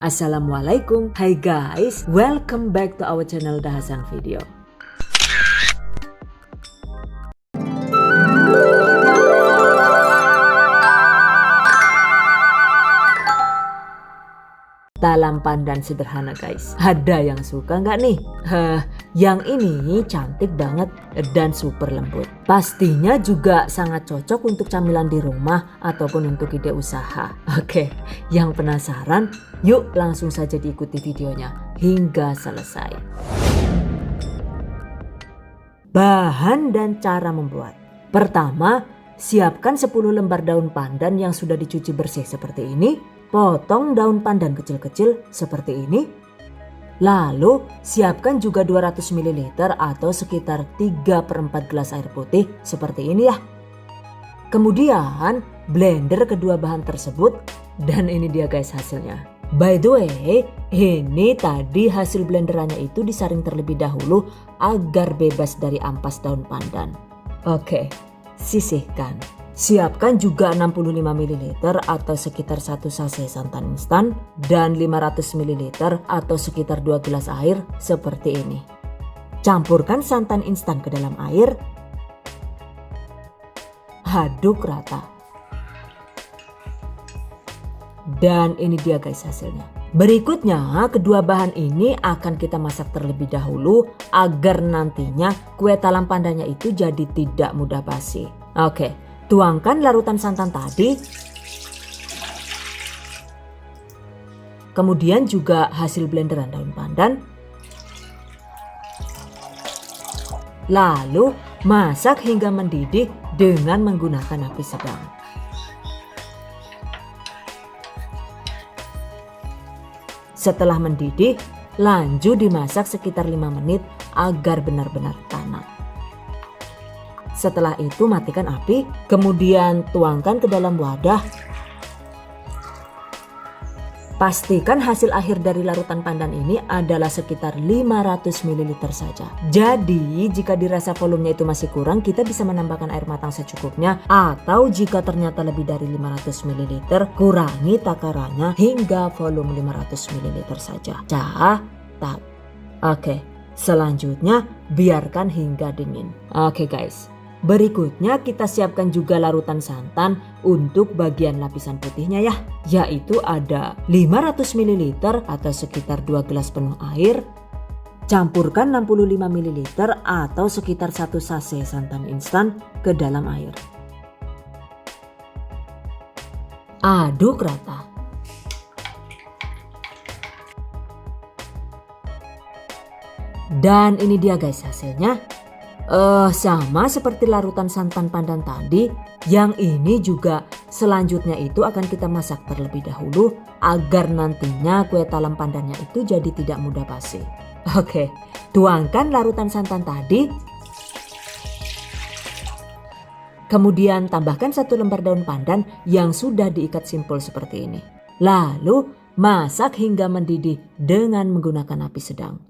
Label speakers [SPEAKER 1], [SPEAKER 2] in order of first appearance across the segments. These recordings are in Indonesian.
[SPEAKER 1] Assalamualaikum, hai guys, welcome back to our channel Dahasan Video. Talam pandan sederhana guys, ada yang suka nggak nih? Yang ini cantik banget dan super lembut. Pastinya juga sangat cocok untuk camilan di rumah ataupun untuk ide usaha. Oke, yang penasaran? Yuk langsung saja diikuti videonya hingga selesai. Bahan dan cara membuat. Pertama, siapkan 10 lembar daun pandan yang sudah dicuci bersih seperti ini. Potong daun pandan kecil-kecil seperti ini. Lalu siapkan juga 200 ml atau sekitar 3/4 gelas air putih seperti ini ya. Kemudian blender kedua bahan tersebut dan ini dia guys hasilnya. By the way, ini tadi hasil blenderannya itu disaring terlebih dahulu agar bebas dari ampas daun pandan. Oke, sisihkan. Siapkan juga 65 ml atau sekitar 1 sachet santan instan dan 500 ml atau sekitar 2 gelas air seperti ini. Campurkan santan instan ke dalam air. Aduk rata. Dan ini dia guys hasilnya. Berikutnya kedua bahan ini akan kita masak terlebih dahulu agar nantinya kue talam pandannya itu jadi tidak mudah basi. Oke. Tuangkan larutan santan tadi, kemudian juga hasil blenderan daun pandan, lalu masak hingga mendidih dengan menggunakan api sedang. Setelah mendidih, lanjut dimasak sekitar 5 menit agar benar-benar tanak. Setelah itu matikan api, kemudian tuangkan ke dalam wadah. Pastikan hasil akhir dari larutan pandan ini adalah sekitar 500 ml saja. Jadi jika dirasa volumenya itu masih kurang, kita bisa menambahkan air matang secukupnya. Atau jika ternyata lebih dari 500 ml, kurangi takarannya hingga volume 500 ml saja. Catat. Oke, selanjutnya biarkan hingga dingin. Oke guys. Berikutnya kita siapkan juga larutan santan untuk bagian lapisan putihnya ya. Yaitu ada 500 ml atau sekitar 2 gelas penuh air. Campurkan 65 ml atau sekitar 1 sachet santan instan ke dalam air. Aduk rata. Dan ini dia guys hasilnya. Sama seperti larutan santan pandan tadi, yang ini juga selanjutnya itu akan kita masak terlebih dahulu agar nantinya kue talam pandannya itu jadi tidak mudah basi. Oke, tuangkan larutan santan tadi. Kemudian tambahkan 1 lembar daun pandan yang sudah diikat simpul seperti ini. Lalu masak hingga mendidih dengan menggunakan api sedang.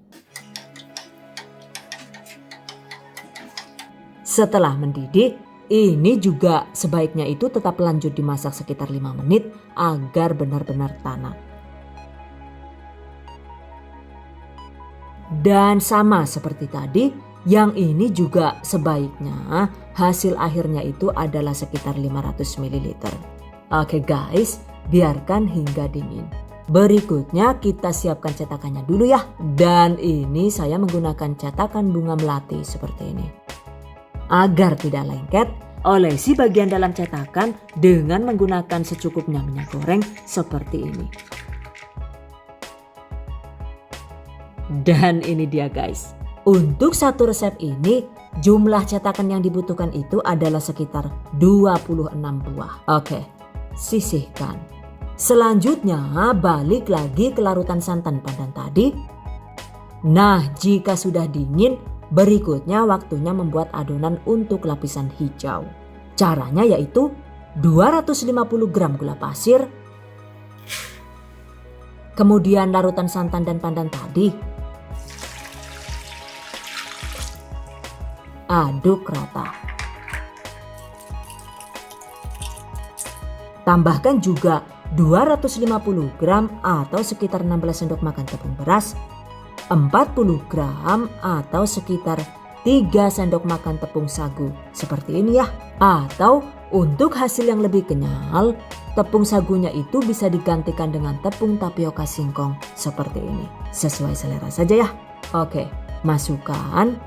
[SPEAKER 1] Setelah mendidih, ini juga sebaiknya itu tetap lanjut dimasak sekitar 5 menit agar benar-benar tanak. Dan sama seperti tadi, yang ini juga sebaiknya hasil akhirnya itu adalah sekitar 500 ml. Oke guys, biarkan hingga dingin. Berikutnya kita siapkan cetakannya dulu ya. Dan ini saya menggunakan cetakan bunga melati seperti ini. Agar tidak lengket, olesi bagian dalam cetakan dengan menggunakan secukupnya minyak goreng seperti ini. Dan ini dia guys. Untuk satu resep ini, jumlah cetakan yang dibutuhkan itu adalah sekitar 26 buah. Oke, sisihkan. Selanjutnya balik lagi ke larutan santan pandan tadi. Nah, jika sudah dingin, berikutnya waktunya membuat adonan untuk lapisan hijau. Caranya yaitu 250 gram gula pasir, kemudian larutan santan dan pandan tadi. Aduk rata. Tambahkan juga 250 gram atau sekitar 16 sendok makan tepung beras, 40 gram atau sekitar 3 sendok makan tepung sagu. Seperti ini ya. Atau untuk hasil yang lebih kenyal, tepung sagunya itu bisa digantikan dengan tepung tapioka singkong seperti ini. Sesuai selera saja ya. Oke, masukkan,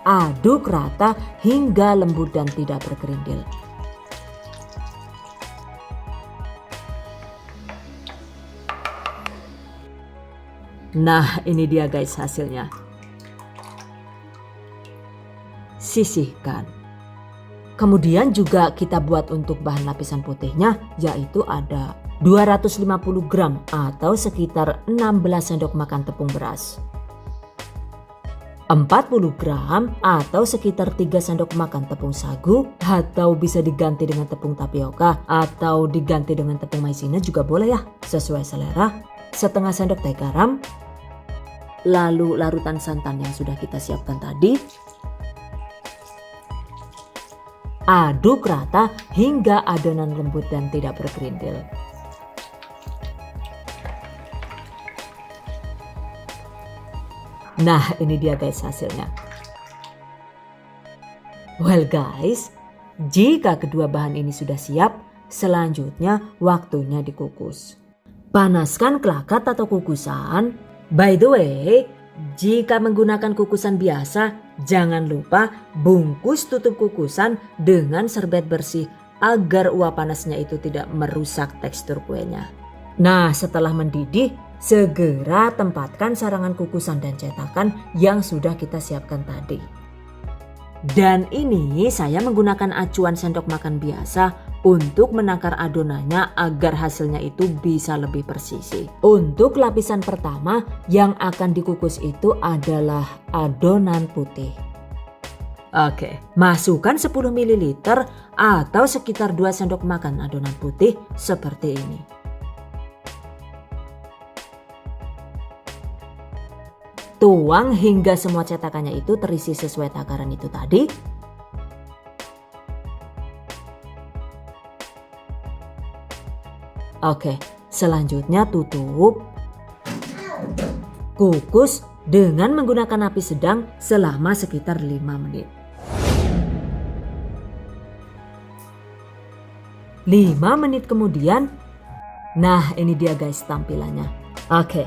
[SPEAKER 1] aduk rata hingga lembut dan tidak berkerindil. Nah, ini dia guys hasilnya. Sisihkan. Kemudian juga kita buat untuk bahan lapisan putihnya, yaitu ada 250 gram atau sekitar 16 sendok makan tepung beras, 40 gram atau sekitar 3 sendok makan tepung sagu, atau bisa diganti dengan tepung tapioka atau diganti dengan tepung maizena juga boleh ya, sesuai selera, setengah sendok teh garam, lalu larutan santan yang sudah kita siapkan tadi. Aduk rata hingga adonan lembut dan tidak berkerindil. Nah, ini dia guys hasilnya. Well guys, jika kedua bahan ini sudah siap, selanjutnya waktunya dikukus. Panaskan kelakat atau kukusan. By the way, jika menggunakan kukusan biasa, jangan lupa bungkus tutup kukusan dengan serbet bersih agar uap panasnya itu tidak merusak tekstur kuenya. Nah, setelah mendidih, segera tempatkan sarangan kukusan dan cetakan yang sudah kita siapkan tadi. Dan ini saya menggunakan acuan sendok makan biasa untuk menakar adonannya agar hasilnya itu bisa lebih persisi. Untuk lapisan pertama yang akan dikukus itu adalah adonan putih. Oke, masukkan 10 ml atau sekitar 2 sendok makan adonan putih seperti ini. Tuang hingga semua cetakannya itu terisi sesuai takaran itu tadi. Oke, selanjutnya tutup. Kukus dengan menggunakan api sedang selama sekitar 5 menit. 5 menit kemudian, nah ini dia guys tampilannya. Oke,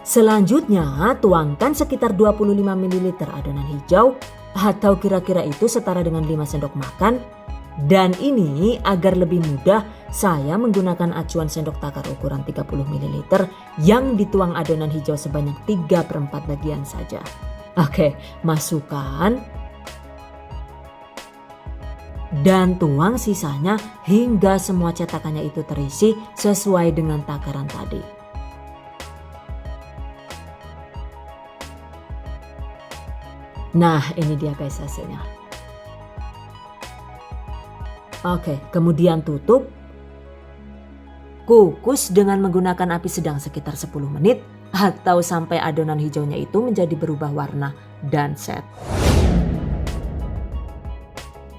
[SPEAKER 1] selanjutnya tuangkan sekitar 25 ml adonan hijau atau kira-kira itu setara dengan 5 sendok makan. Dan ini agar lebih mudah, saya menggunakan acuan sendok takar ukuran 30 ml yang dituang adonan hijau sebanyak 3/4 bagian saja. Oke, masukkan. Dan tuang sisanya hingga semua cetakannya itu terisi sesuai dengan takaran tadi. Nah, ini dia guys hasilnya. Oke, kemudian tutup. Kukus dengan menggunakan api sedang sekitar 10 menit atau sampai adonan hijaunya itu menjadi berubah warna dan set.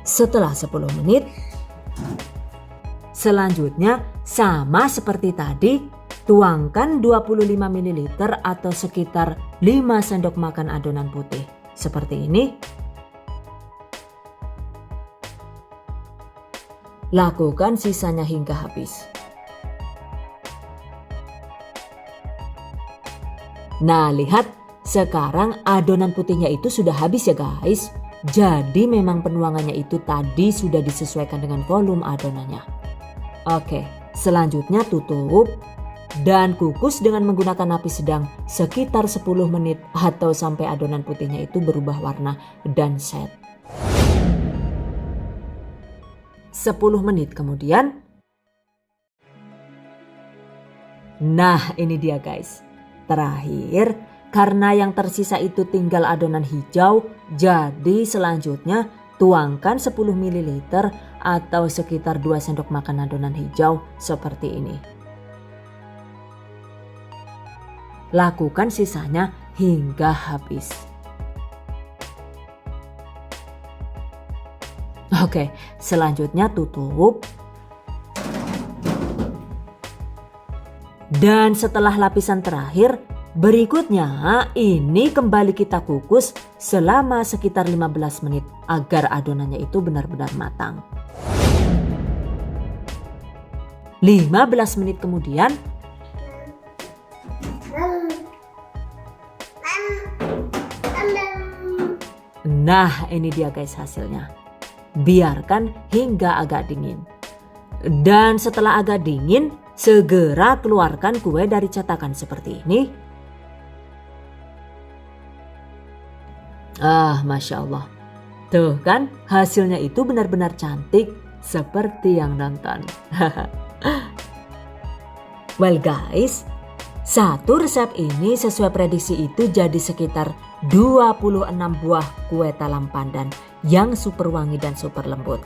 [SPEAKER 1] Setelah 10 menit, selanjutnya sama seperti tadi, tuangkan 25 ml atau sekitar 5 sendok makan adonan putih. Seperti ini. Lakukan sisanya hingga habis. Nah, lihat sekarang adonan putihnya itu sudah habis ya guys. Jadi memang penuangannya itu tadi sudah disesuaikan dengan volume adonannya. Oke, selanjutnya tutup dan kukus dengan menggunakan api sedang sekitar 10 menit atau sampai adonan putihnya itu berubah warna dan set. 10 menit kemudian. Nah, ini dia guys. Terakhir, karena yang tersisa itu tinggal adonan hijau, jadi selanjutnya tuangkan 10 ml atau sekitar 2 sendok makan adonan hijau seperti ini. Lakukan sisanya hingga habis. Oke, selanjutnya tutup. Dan setelah lapisan terakhir, berikutnya ini kembali kita kukus selama sekitar 15 menit agar adonannya itu benar-benar matang. 15 menit kemudian, nah ini dia guys hasilnya. Biarkan hingga agak dingin. Dan setelah agak dingin, segera keluarkan kue dari cetakan seperti ini. Masya Allah. Tuh kan hasilnya itu benar-benar cantik seperti yang nonton. Well guys, satu resep ini sesuai prediksi itu jadi sekitar 26 buah kue talam pandan yang super wangi dan super lembut.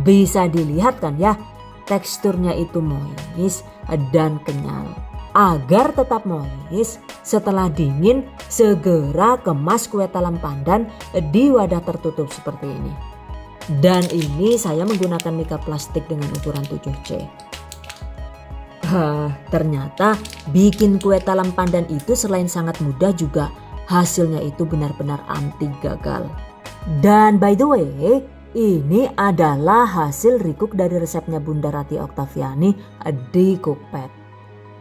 [SPEAKER 1] Bisa dilihat kan ya, teksturnya itu moist dan kenyal. Agar tetap moist, setelah dingin segera kemas kue talam pandan di wadah tertutup seperti ini. Dan ini saya menggunakan mika plastik dengan ukuran 7C. Ternyata bikin kue talam pandan itu selain sangat mudah juga hasilnya itu benar-benar anti gagal. Dan by the way, ini adalah hasil recook dari resepnya Bunda Ratih Oktaviani di Cookpad.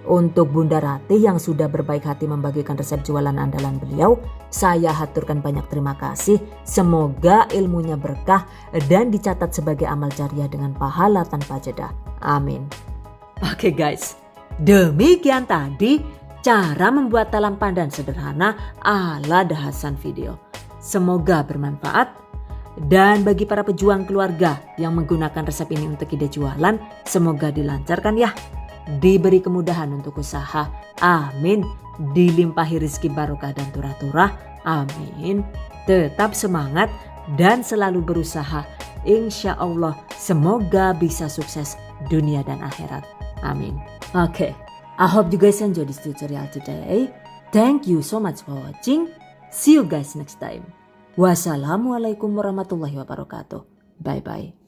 [SPEAKER 1] Untuk Bunda Ratih yang sudah berbaik hati membagikan resep jualan andalan beliau, saya haturkan banyak terima kasih. Semoga ilmunya berkah dan dicatat sebagai amal jariah dengan pahala tanpa jeda. Amin. Oke guys, demikian tadi cara membuat talam pandan sederhana ala The Hasan Video. Semoga bermanfaat. Dan bagi para pejuang keluarga yang menggunakan resep ini untuk ide jualan, semoga dilancarkan ya. Diberi kemudahan untuk usaha, amin. Dilimpahi rezeki barokah dan turah-turah, amin. Tetap semangat dan selalu berusaha, insya Allah semoga bisa sukses dunia dan akhirat, amin. Okay, I hope you guys enjoy this tutorial today. Thank you so much for watching. See you guys next time. Wassalamualaikum warahmatullahi wabarakatuh. Bye bye.